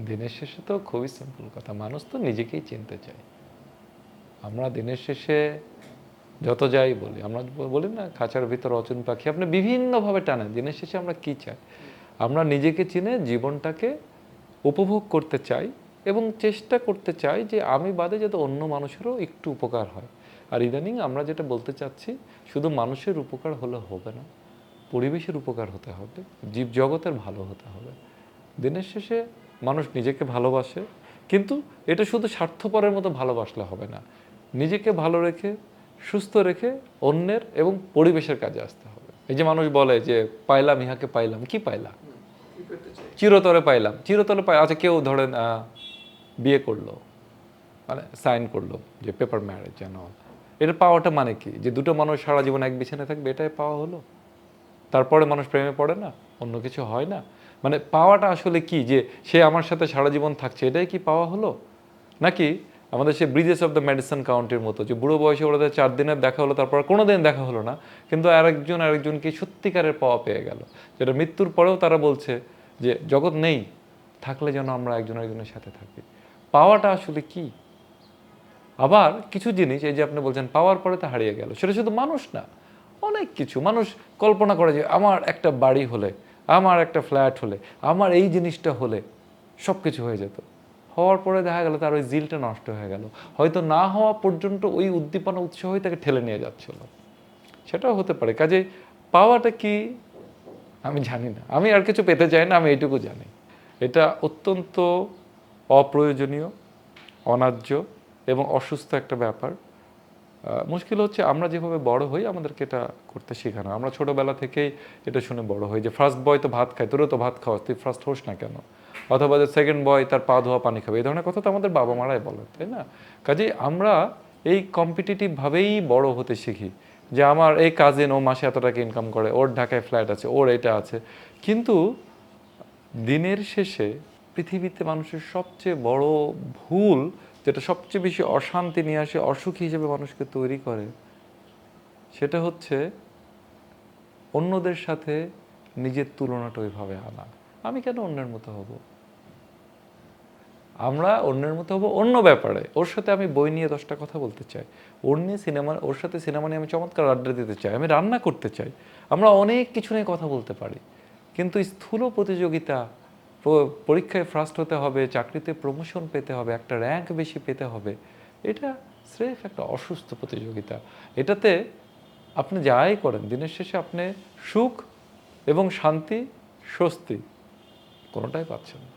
দিনের শেষে তো খুবই সিম্পল কথা। মানুষ তো নিজেকেই চিনতে চায়। আমরা দিনের শেষে যত যাই বলি, আমরা বলি না খাঁচার ভিতর অচেন পাখি, আপনি বিভিন্নভাবে টানেন। দিনের শেষে আমরা কি চাই? আমরা নিজেকে চিনে জীবনটাকে উপভোগ করতে চাই এবং চেষ্টা করতে চাই যে আমি বাদে যাতে অন্য মানুষেরও একটু উপকার হয়। আর ইদানিং আমরা যেটা বলতে চাচ্ছি, শুধু মানুষের উপকার হলে হবে না, পরিবেশের উপকার হতে হবে, জীবজগতের ভালো হতে হবে। দিনের শেষে মানুষ নিজেকে ভালোবাসে, কিন্তু এটা শুধু স্বার্থপরের মতো ভালোবাসলে হবে না। নিজেকে ভালো রেখে, সুস্থ রেখে অন্যের এবং পরিবেশের কাজে আসতে হবে। এই যে মানুষ বলে যে পাইলাম ইহাকে পাইলাম, কি পাইলাম? চিরতরে পাইলাম, চিরতরে পাই। আচ্ছা, কেউ ধরেন বিয়ে করলো, মানে সাইন করলো যে পেপার ম্যারেজ যেন, এটা পাওয়াটা মানে কি? যে দুটো মানুষ সারা জীবন এক বিছানায় থাকবে, এটাই পাওয়া হলো? তারপরে মানুষ প্রেমে পড়ে না? অন্য কিছু হয় না? মানে পাওয়াটা আসলে কি? যে সে আমার সাথে সারা জীবন থাকছে, এটাই কি পাওয়া হলো? নাকি আমাদের সে ব্রিজেস অফ দ্য মেডিসিন কাউন্টির মতো, যে বুড়ো বয়সে ওদের 4 দিনের দেখা হলো, তারপর কোনো দিন দেখা হলো না, কিন্তু আরেকজনকে সত্যিকারের পাওয়া পেয়ে গেল, যেটা মৃত্যুর পরেও তারা বলছে যে জগৎ নেই, থাকলে যেন আমরা একজন আরেকজনের সাথে থাকি। পাওয়াটা আসলে কি? আবার কিছু জিনিস, এই যে আপনি বলছেন পাওয়ার পরে তো হারিয়ে গেল, সেটা শুধু মানুষ না, অনেক কিছু। মানুষ কল্পনা করে যে আমার একটা বাড়ি হলে, আমার একটা ফ্ল্যাট হলে, আমার এই জিনিসটা হলে সব কিছু হয়ে যেত। হওয়ার পরে দেখা গেল তার ওই জিলটা নষ্ট হয়ে গেল, হয়তো না হওয়া পর্যন্ত ওই উদ্দীপনা উৎসাহই তাকে ঠেলে নিয়ে যাচ্ছিল। সেটাও হতে পারে। কাজে পাওয়াটা কি আমি জানি না, আমি আর কিছু পেতে চাই না, আমি এইটুকু জানি। এটা অত্যন্ত অপ্রয়োজনীয়, অন্যায্য এবং অসুস্থ একটা ব্যাপার। মুশকিল হচ্ছে আমরা যেভাবে বড় হই, আমাদেরকে এটা করতে শেখানো। আমরা ছোটোবেলা থেকেই এটা শুনে বড় হই যে ফার্স্ট বয় তো ভাত খায়, তোরও তো ভাত খাওয়া, তুই ফার্স্ট হোস না কেন? অথবা যে সেকেন্ড বয় তার পা ধোয়া পানি খাবে, এই ধরনের কথা তো আমাদের বাবা মারাই বলে, তাই না? কাজেই আমরা এই কম্পিটিটিভভাবেই বড় হতে শিখি যে আমার এই কাজিন, ও মাসে এত টাকা ইনকাম করে, ওর ঢাকায় ফ্ল্যাট আছে, ওর এটা আছে। কিন্তু দিনের শেষে পৃথিবীতে মানুষের সবচেয়ে বড় ভুল, যেটা সবচেয়ে বেশি অশান্তি নিয়ে আসে, অসুখী হিসেবে মানুষকে তৈরি করে, সেটা হচ্ছে অন্যদের সাথে নিজের তুলনাটা ওইভাবে আনা। আমি কেন অন্যের মতো হব? আমরা অন্যের মতো হব অন্য ব্যাপারে। ওর সাথে আমি বই নিয়ে 10টা কথা বলতে চাই, ওর সাথে সিনেমা নিয়ে আমি চমৎকার আড্ডা দিতে চাই, আমি রান্না করতে চাই। আমরা অনেক কিছু নিয়ে কথা বলতে পারি, কিন্তু স্থূল প্রতিযোগিতা, পরীক্ষায় ফার্স্ট হতে হবে, চাকরিতে প্রমোশন পেতে হবে, একটা র্যাঙ্ক বেশি পেতে হবে, এটা স্রেফ একটা অসুস্থ প্রতিযোগিতা। এটাতে আপনি যাই করেন, দিনের শেষে আপনি সুখ এবং শান্তি, স্বস্তি কোনোটাই পাচ্ছেন না।